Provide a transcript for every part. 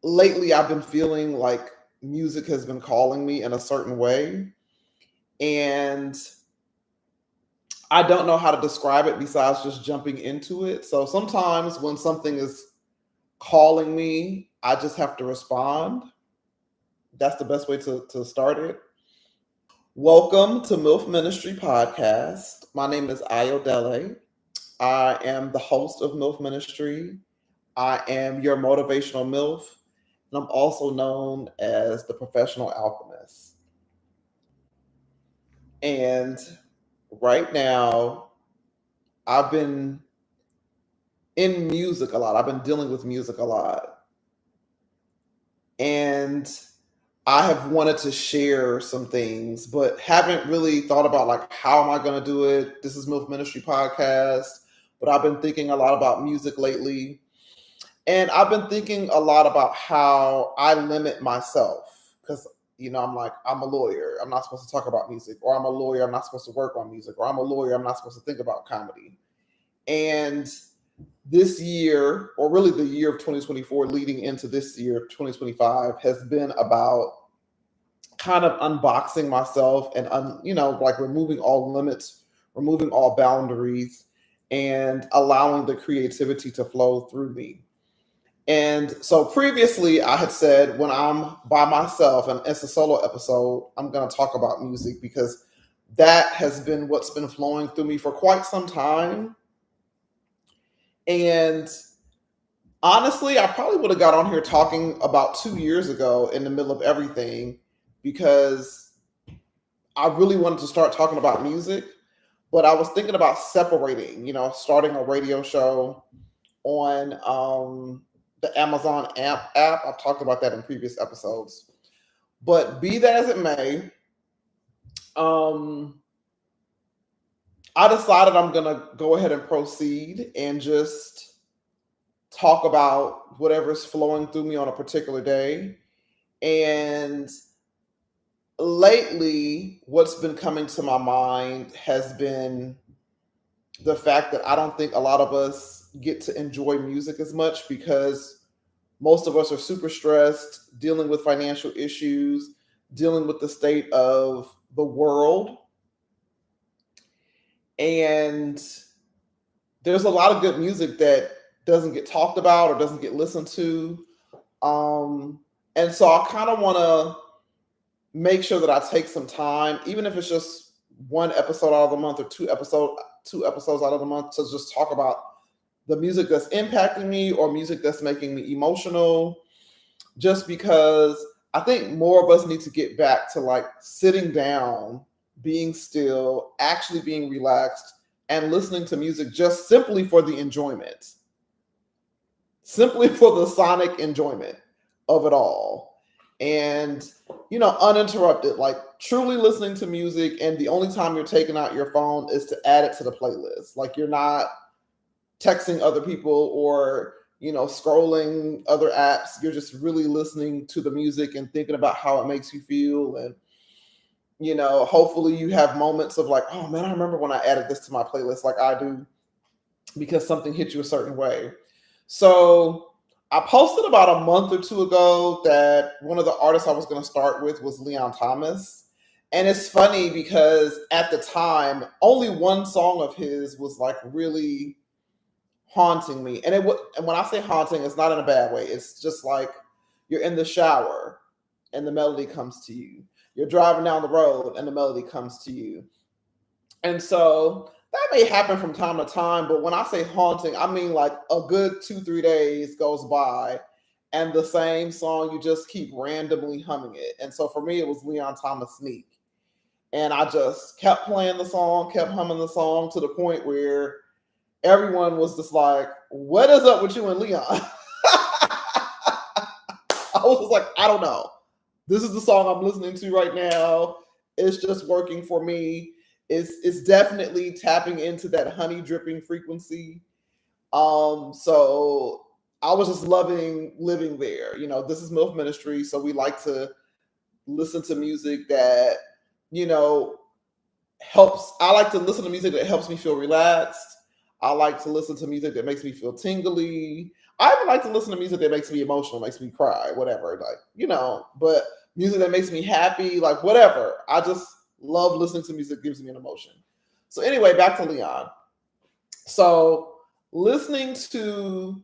lately I've been feeling like music has been calling me in a certain way. And I don't know how to describe it besides just jumping into it. So sometimes when something is calling me, I just have to respond. That's the best way to start it. Welcome to MILF Ministry podcast. My name is Ayodele. I am the host of MILF Ministry. I am your motivational MILF, and I'm also known as the professional alchemist. And right now, I've been in music a lot. I've been dealing with music a lot. And I have wanted to share some things, but haven't really thought about like how am I going to do it. This is MILF Ministry podcast, but I've been thinking a lot about music lately. And I've been thinking a lot about how I limit myself because, I'm like, I'm a lawyer. I'm not supposed to talk about music, or I'm a lawyer. I'm not supposed to work on music, or I'm a lawyer. I'm not supposed to think about comedy. And this year, or really the year of 2024 leading into this year, 2025, has been about kind of unboxing myself and, like removing all limits, removing all boundaries, and allowing the creativity to flow through me. And so previously, I had said when I'm by myself and it's a solo episode, I'm going to talk about music because that has been what's been flowing through me for quite some time. And honestly, I probably would have got on here talking about 2 years ago in the middle of everything because I really wanted to start talking about music. But I was thinking about separating, starting a radio show on the Amazon app. I've talked about that in previous episodes. But be that as it may, I decided I'm going to go ahead and proceed and just talk about whatever's flowing through me on a particular day. And lately, what's been coming to my mind has been the fact that I don't think a lot of us get to enjoy music as much because most of us are super stressed, dealing with financial issues, dealing with the state of the world. And there's a lot of good music that doesn't get talked about or doesn't get listened to. And so I kind of want to make sure that I take some time, even if it's just one episode out of the month or two episodes out of the month, to just talk about the music that's impacting me or music that's making me emotional, just because I think more of us need to get back to like sitting down, being still, actually being relaxed, and listening to music just simply for the enjoyment, simply for the sonic enjoyment of it all. And, uninterrupted, like truly listening to music. And the only time you're taking out your phone is to add it to the playlist. Like you're not texting other people or, scrolling other apps. You're just really listening to the music and thinking about how it makes you feel. And, hopefully you have moments of like, oh man, I remember when I added this to my playlist, like I do, because something hit you a certain way. So I posted about a month or two ago that one of the artists I was going to start with was Leon Thomas. And it's funny because at the time, only one song of his was like really haunting me. And and when I say haunting, it's not in a bad way. It's just like you're in the shower and the melody comes to you. You're driving down the road and the melody comes to you. And so that may happen from time to time, but when I say haunting, I mean like a good 2-3 days goes by and the same song, you just keep randomly humming it. And so for me, it was Leon Thomas Sneak. And I just kept playing the song, kept humming the song to the point where everyone was just like, what is up with you and Leon? I was like, I don't know. This is the song I'm listening to right now. It's just working for me. It's definitely tapping into that honey dripping frequency. So I was just loving living there. This is MILF Ministry, so we like to listen to music that, helps. I like to listen to music that helps me feel relaxed. I like to listen to music that makes me feel tingly. I even like to listen to music that makes me emotional, makes me cry, whatever. Like, but music that makes me happy, like whatever. I just love listening to music that gives me an emotion. So anyway, back to Leon. So listening to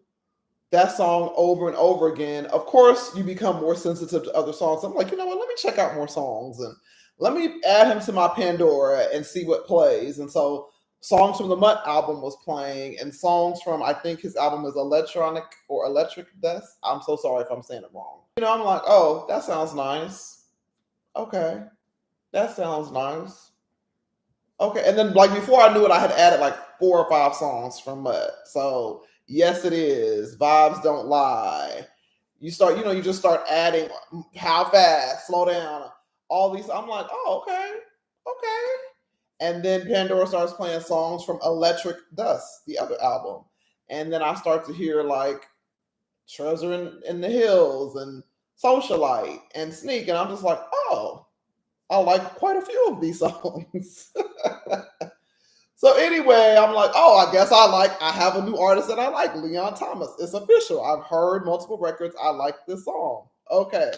that song over and over again, of course, you become more sensitive to other songs. I'm like, you know what? Let me check out more songs and let me add him to my Pandora and see what plays. And so, songs from the Mutt album was playing, and songs from, I think his album is Electronic or Electric Death. I'm so sorry if I'm saying it wrong. I'm like, oh, that sounds nice. Okay, that sounds nice. Okay, and then like before I knew it, I had added like 4 or 5 songs from Mutt. So yes, it is. Vibes don't lie. You just start adding how fast, slow down, all these. I'm like, oh, okay, okay. And then Pandora starts playing songs from Electric Dust, the other album. And then I start to hear like Treasure in the Hills and Socialite and Sneak. And I'm just like, oh, I like quite a few of these songs. So anyway, I'm like, oh, I have a new artist that I like, Leon Thomas. It's official. I've heard multiple records. I like this song. Okay.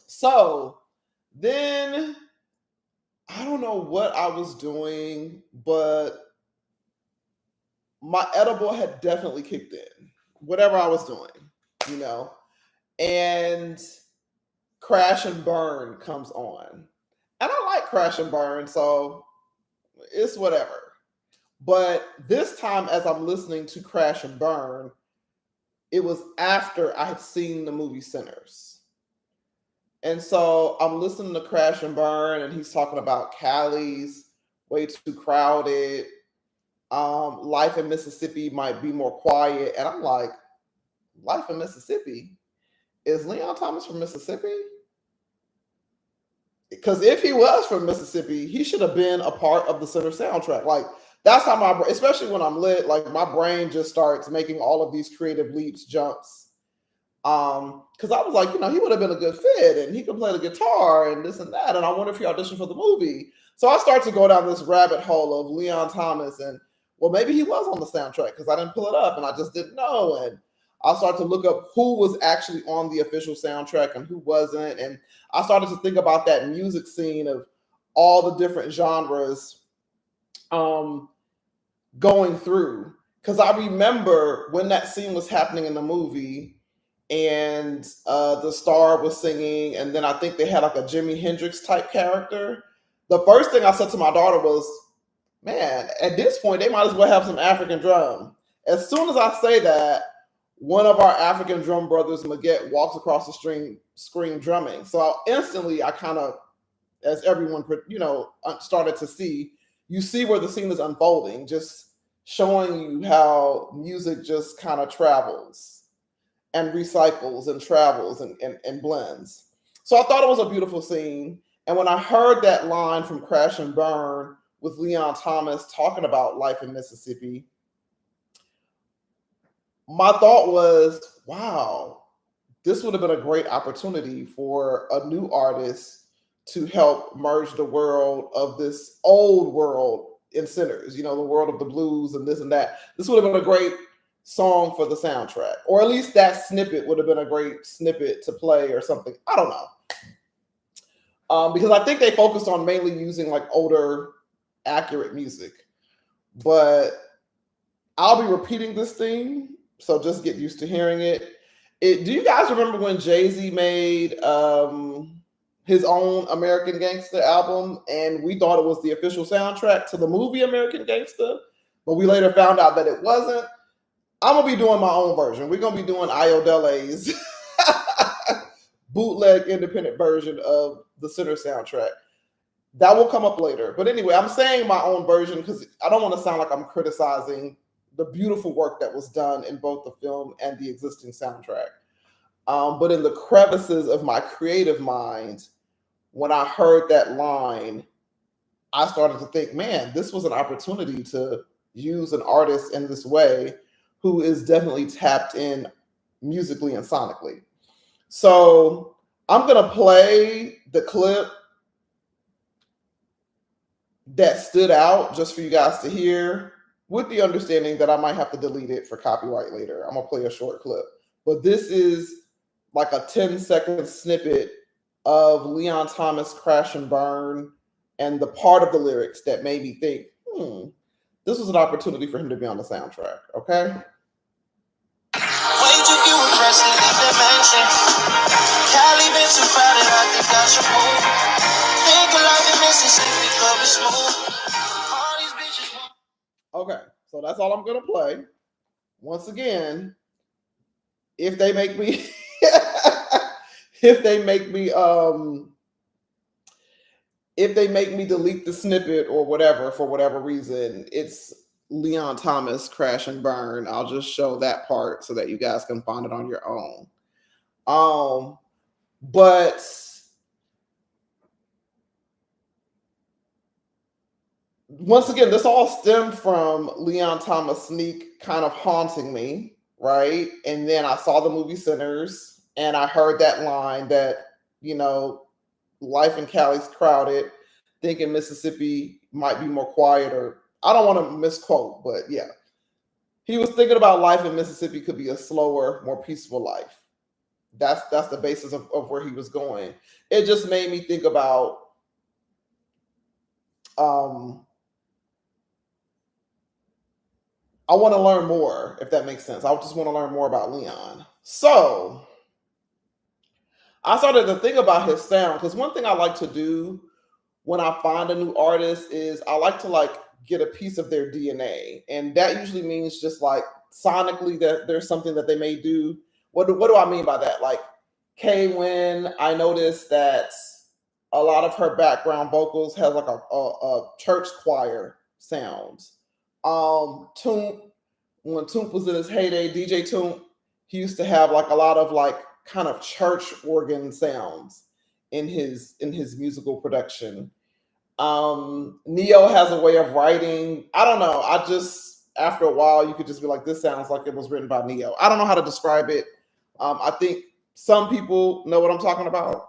So then I don't know what I was doing, but my edible had definitely kicked in. Whatever I was doing, you know. And Crash and Burn comes on. And I like Crash and Burn, so it's whatever. But this time, as I'm listening to Crash and Burn, it was after I had seen the movie Sinners. And so I'm listening to Crash and Burn, and he's talking about Cali's way too crowded. Life in Mississippi might be more quiet. And I'm like, Life in Mississippi? Is Leon Thomas from Mississippi? Because if he was from Mississippi, he should have been a part of the Center soundtrack. Like, that's how especially when I'm lit, like my brain just starts making all of these creative leaps, jumps. Because I was like, he would have been a good fit and he could play the guitar and this and that. And I wonder if he auditioned for the movie. So I start to go down this rabbit hole of Leon Thomas and, well, maybe he was on the soundtrack because I didn't pull it up and I just didn't know. And I started to look up who was actually on the official soundtrack and who wasn't. And I started to think about that music scene of all the different genres going through. Because I remember when that scene was happening in the movie and the star was singing, and then I think they had like a Jimi Hendrix type character. The first thing I said to my daughter was, man, at this point, they might as well have some African drum. As soon as I say that, one of our African drum brothers, Maget, walks across the screen drumming. So instantly, I kind of, as everyone, started to see, you see where the scene is unfolding, just showing you how music just kind of travels and recycles and travels and blends. So I thought it was a beautiful scene. And when I heard that line from Crash and Burn with Leon Thomas talking about life in Mississippi, my thought was, wow, this would have been a great opportunity for a new artist to help merge the world of this old world in Sinners, the world of the blues and this and that. This would have been a great song for the soundtrack, or at least that snippet would have been a great snippet to play or something. I don't know. Because I think they focused on mainly using like older, accurate music. But I'll be repeating this theme, so just get used to hearing it. Do you guys remember when Jay-Z made his own American Gangster album, and we thought it was the official soundtrack to the movie American Gangster, but we later found out that it wasn't? I'm going to be doing my own version. We're going to be doing Ayodele's bootleg independent version of the Sinner soundtrack. That will come up later. But anyway, I'm saying my own version because I don't want to sound like I'm criticizing the beautiful work that was done in both the film and the existing soundtrack. But in the crevices of my creative mind, when I heard that line, I started to think, man, this was an opportunity to use an artist in this way who is definitely tapped in musically and sonically. So I'm going to play the clip that stood out just for you guys to hear. with the understanding that I might have to delete it for copyright later. I'm gonna play a short clip, but this is like a 10-second snippet of Leon Thomas' Crash and Burn, and the part of the lyrics that made me think, this was an opportunity for him to be on the soundtrack. Okay. Way too few impressed to leave that mansion. Cali been too crowded, I think I should move. Think of life in Mississippi, club is smooth. All these bitches. Okay, so that's all I'm gonna play. Once again, if they make me if they make me delete the snippet or whatever for whatever reason, it's Leon Thomas Crash and Burn. I'll just show that part so that you guys can find it on your own. But once again, this all stemmed from Leon Thomas Sneak kind of haunting me, right? And then I saw the movie Sinners, and I heard that line that, life in Cali's crowded, thinking Mississippi might be more quiet, or I don't want to misquote, but yeah. He was thinking about life in Mississippi could be a slower, more peaceful life. That's the basis of where he was going. It just made me think about I want to learn more, if that makes sense. I just want to learn more about Leon. So I started to think about his sound, because one thing I like to do when I find a new artist is I like to get a piece of their DNA. And that usually means just sonically that there's something that they may do. What do I mean by that? Like Kay Wynn, I noticed that a lot of her background vocals has a church choir sound. Toomp, when Toomp was in his heyday, DJ Toomp, he used to have a lot of kind of church organ sounds in his musical production. Neo has a way of writing. I don't know. I just, after a while, you could just be like, this sounds like it was written by Neo. I don't know how to describe it. I think some people know what I'm talking about.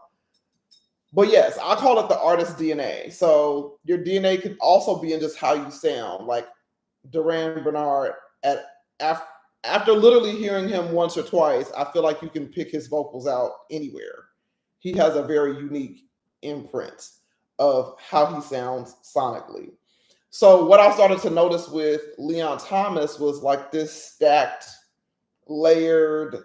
But yes, I call it the artist DNA. So your DNA could also be in just how you sound. Like Duran Bernard, after literally hearing him once or twice, I feel like you can pick his vocals out anywhere. He has a very unique imprint of how he sounds sonically. So what I started to notice with Leon Thomas was this stacked, layered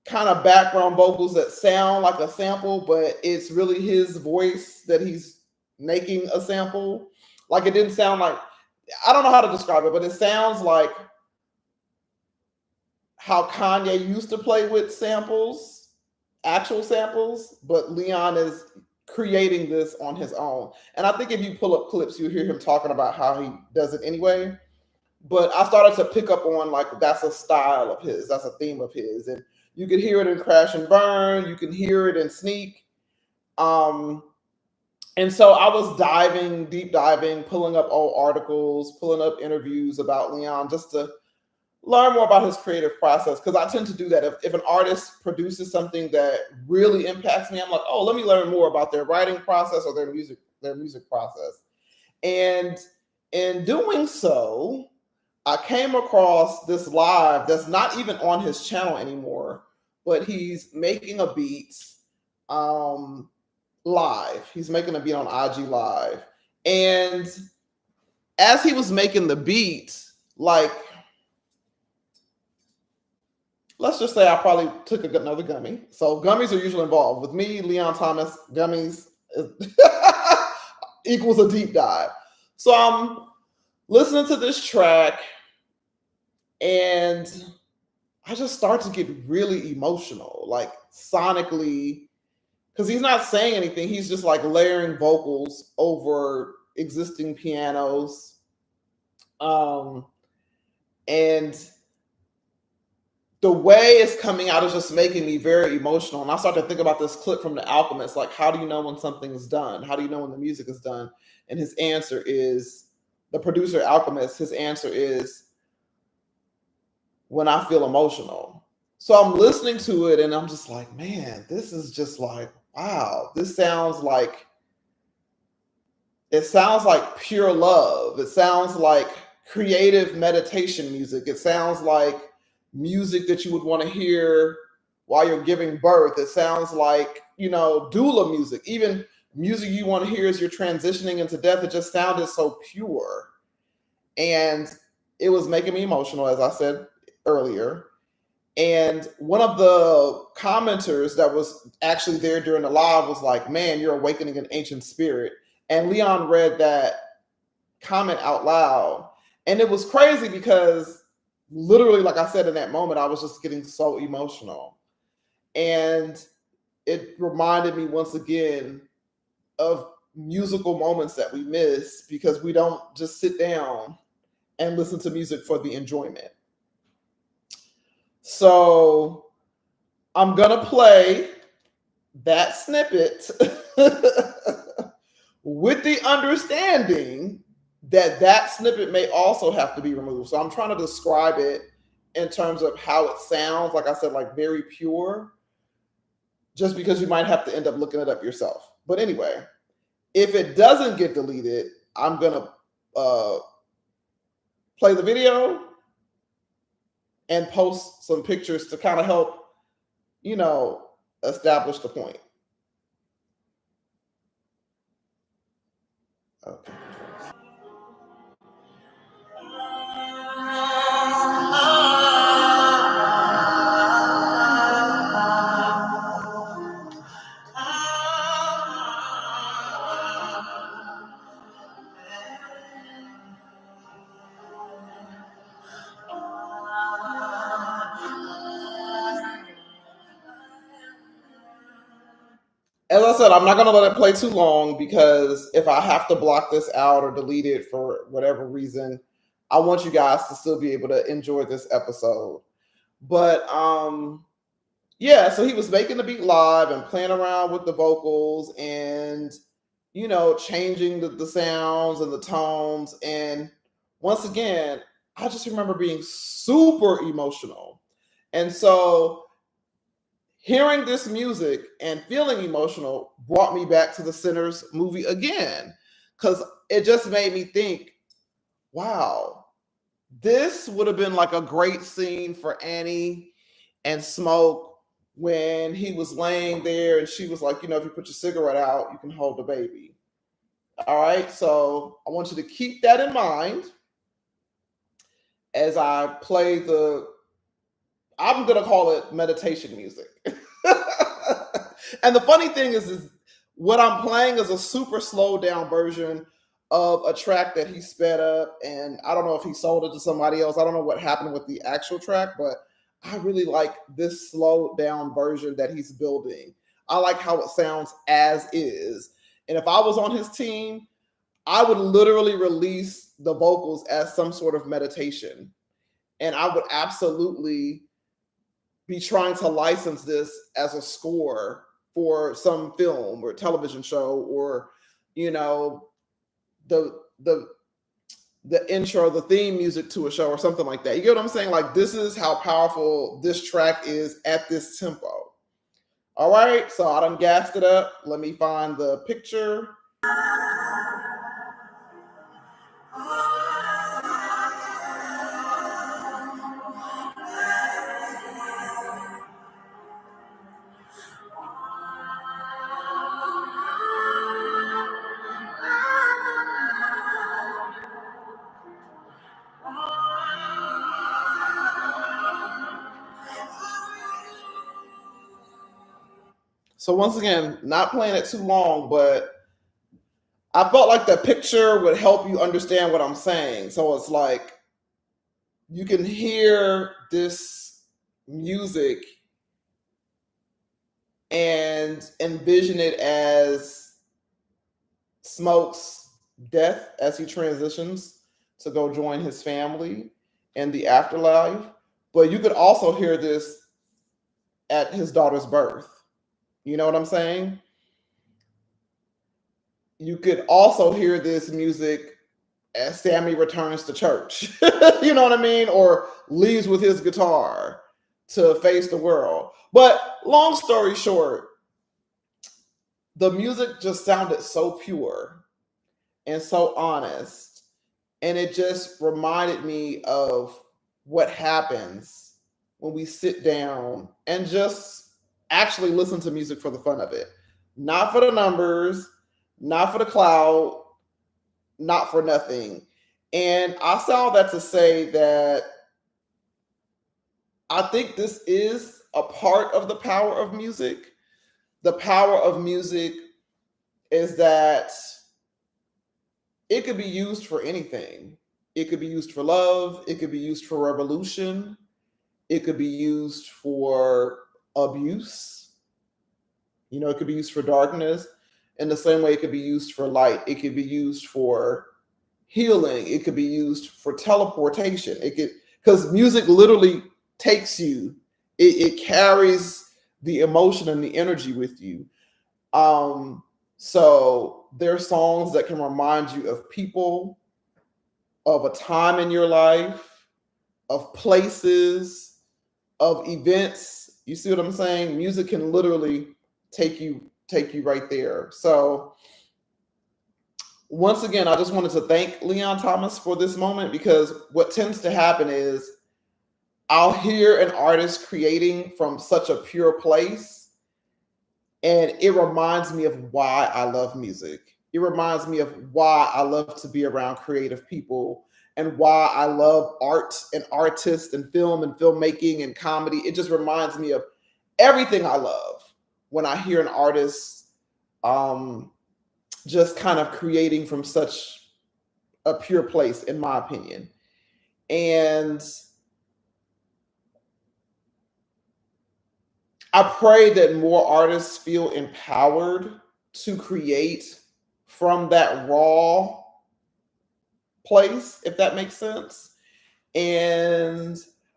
kind of background vocals that sound like a sample, but it's really his voice that he's making a sample. It didn't sound like, I don't know how to describe it, but it sounds like how Kanye used to play with samples, actual samples, but Leon is creating this on his own. And I think if you pull up clips, you'll hear him talking about how he does it anyway. But I started to pick up on that's a style of his, that's a theme of his. And you could hear it in Crash and Burn, you can hear it in Sneak. And so I was deep diving, pulling up old articles, pulling up interviews about Leon just to learn more about his creative process, because I tend to do that. If an artist produces something that really impacts me, I'm like, oh, let me learn more about their writing process or their music process. And in doing so, I came across this live that's not even on his channel anymore, but he's making a beat live. He's making a beat on IG Live. And as he was making the beat, let's just say I probably took another gummy. So gummies are usually involved. With me, Leon Thomas, gummies equals a deep dive. So I'm listening to this track, and I just start to get really emotional, sonically, because he's not saying anything. He's just layering vocals over existing pianos. And the way it's coming out is just making me very emotional. And I started to think about this clip from The Alchemist, how do you know when something is done? How do you know when the music is done? And his answer is, the producer Alchemist, his answer is, when I feel emotional. So I'm listening to it and I'm just like, man, this is just wow, this sounds like, it sounds like pure love. It sounds like creative meditation music. It sounds like music that you would want to hear while you're giving birth. It sounds like, doula music, even music you want to hear as you're transitioning into death. It just sounded so pure. And it was making me emotional, as I said earlier. And one of the commenters that was actually there during the live was like, "Man, you're awakening an ancient spirit." And Leon read that comment out loud. And it was crazy because literally, like I said, in that moment, I was just getting so emotional. And it reminded me once again of musical moments that we miss because we don't just sit down and listen to music for the enjoyment. So I'm going to play that snippet with the understanding that that snippet may also have to be removed. So I'm trying to describe it in terms of how it sounds, like I said, like very pure, just because you might have to end up looking it up yourself. But anyway, if it doesn't get deleted, I'm going to play the video and post some pictures to kind of help, establish the point. Okay. As I said, I'm not going to let it play too long because if I have to block this out or delete it for whatever reason, I want you guys to still be able to enjoy this episode. But yeah, so he was making the beat live and playing around with the vocals and, changing the sounds and the tones. And once again, I just remember being super emotional. And so hearing this music and feeling emotional brought me back to the Sinners movie again, because it just made me think, wow, this would have been like a great scene for Annie and Smoke when he was laying there and she was like, if you put your cigarette out, you can hold the baby. All right, so I want you to keep that in mind as I play I'm going to call it meditation music. And the funny thing is what I'm playing is a super slowed down version of a track that he sped up. And I don't know if he sold it to somebody else. I don't know what happened with the actual track, but I really like this slowed down version that he's building. I like how it sounds as is. And if I was on his team, I would literally release the vocals as some sort of meditation. And I would absolutely be trying to license this as a score for some film or television show, or the intro, the theme music to a show or something like that. You get what I'm saying? Like, this is how powerful this track is at this tempo. All right, so I done gassed it up. Let me find the picture. So once again, not playing it too long, but I felt like the picture would help you understand what I'm saying. So it's like you can hear this music and envision it as Smoke's death as he transitions to go join his family in the afterlife. But you could also hear this at his daughter's birth. You know what I'm saying? You could also hear this music as Sammy returns to church. You know what I mean? Or leaves with his guitar to face the world. But long story short, the music just sounded so pure and so honest And it just reminded me of what happens when we sit down and just actually listen to music for the fun of it. Not for the numbers, not for the cloud, not for nothing. And I say all that to say that I think this is a part of the power of music. The power of music is that it could be used for anything. It could be used for love, it could be used for revolution, it could be used for abuse. You know, it could be used for darkness. In the same way, it could be used for light. It could be used for healing. It could be used for teleportation. It could, because music literally takes you, it carries the emotion and the energy with you. So there are songs that can remind you of people, of a time in your life, of places, of events. You see what I'm saying? Music can literally take you right there. So once again, I just wanted to thank Leon Thomas for this moment, because what tends to happen is I'll hear an artist creating from such a pure place, and it reminds me of why I love music. It reminds me of why I love to be around creative people, and why I love art and artists and film and filmmaking and comedy. It just reminds me of everything I love when I hear an artist just kind of creating from such a pure place, in my opinion. And I pray that more artists feel empowered to create from that raw place, if that makes sense. And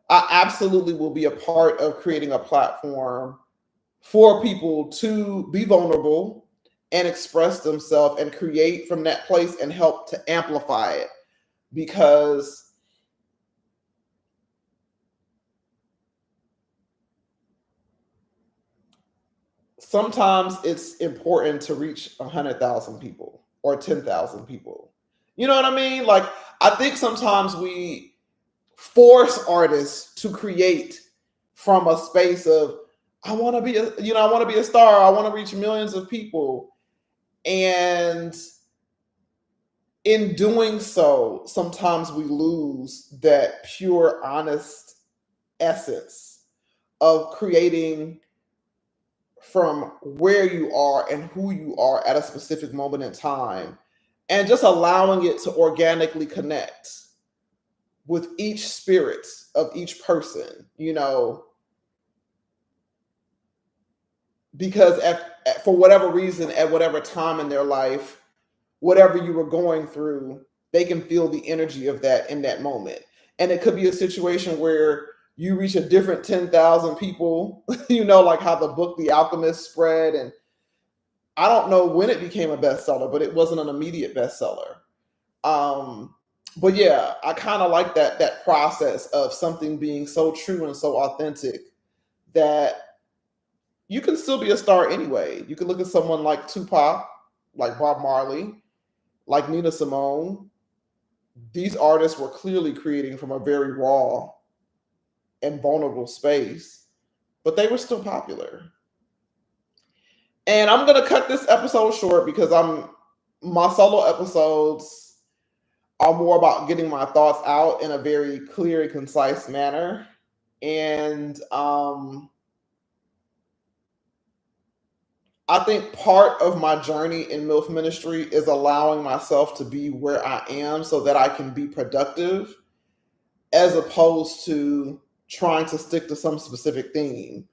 I absolutely will be a part of creating a platform for people to be vulnerable and express themselves and create from that place and help to amplify it. Because sometimes it's important to reach 100,000 people or 10,000 people. You know what I mean? Like, I think sometimes we force artists to create from a space of, I want to be I want to be a star. I want to reach millions of people. And in doing so, sometimes we lose that pure, honest essence of creating from where you are and who you are at a specific moment in time, and just allowing it to organically connect with each spirit of each person, because for whatever reason, at whatever time in their life, whatever you were going through, they can feel the energy of that in that moment. And it could be a situation where you reach a different 10,000 people, like how the book The Alchemist spread. And I don't know when it became a bestseller, but it wasn't an immediate bestseller. But yeah, I kind of like that process of something being so true and so authentic that you can still be a star anyway. You can look at someone like Tupac, like Bob Marley, like Nina Simone. These artists were clearly creating from a very raw and vulnerable space, but they were still popular. And I'm gonna cut this episode short because my solo episodes are more about getting my thoughts out in a very clear and concise manner. And I think part of my journey in MILF Ministry is allowing myself to be where I am so that I can be productive, as opposed to trying to stick to some specific theme.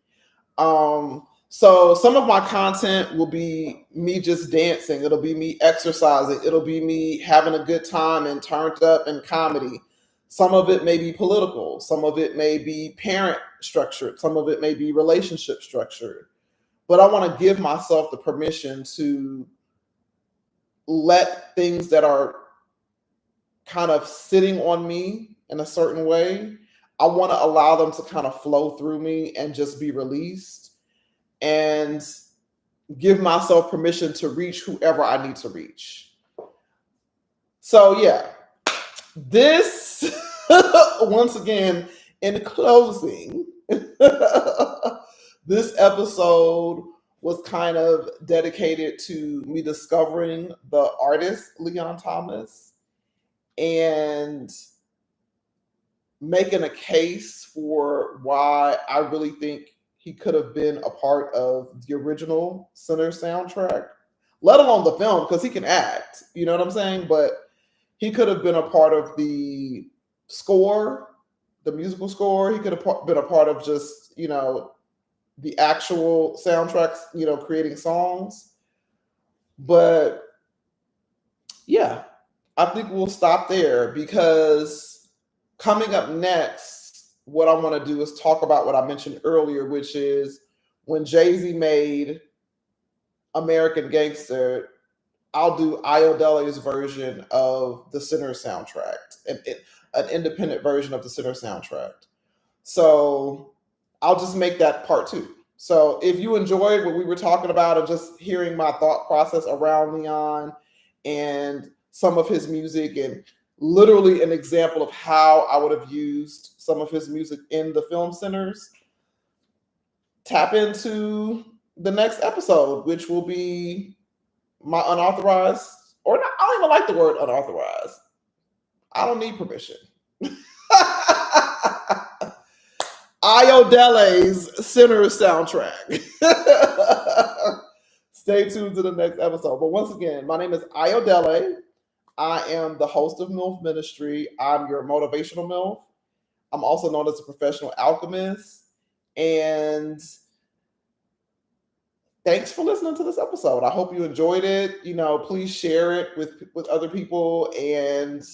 So some of my content will be me just dancing. It'll be me exercising. It'll be me having a good time and turned up in comedy. Some of it may be political. Some of it may be parent structured. Some of it may be relationship structured. But I want to give myself the permission to let things that are kind of sitting on me in a certain way, I want to allow them to kind of flow through me and just be released, and give myself permission to reach whoever I need to reach. So yeah, This, once again, in closing, this episode was kind of dedicated to me discovering the artist Leon Thomas and making a case for why I really think he could have been a part of the original Sinner soundtrack, let alone the film, because he can act. You know what I'm saying? But he could have been a part of the score, the musical score. He could have been a part of just, the actual soundtracks, creating songs. But yeah, I think we'll stop there because coming up next, what I want to do is talk about what I mentioned earlier, which is when Jay-Z made American Gangster, I'll do Ayodele's version of the Sinner soundtrack, an independent version of the Sinner soundtrack. So I'll just make that part two. So if you enjoyed what we were talking about and just hearing my thought process around Leon and some of his music and literally an example of how I would have used some of his music in the film centers, tap into the next episode, which will be my unauthorized, or not, I don't even like the word unauthorized. I don't need permission. Ayodele's Sinner soundtrack. Stay tuned to the next episode. But once again, my name is Ayodele. I am the host of MILF Ministry. I'm your motivational MILF. I'm also known as a professional alchemist. And thanks for listening to this episode. I hope you enjoyed it. Please share it with other people and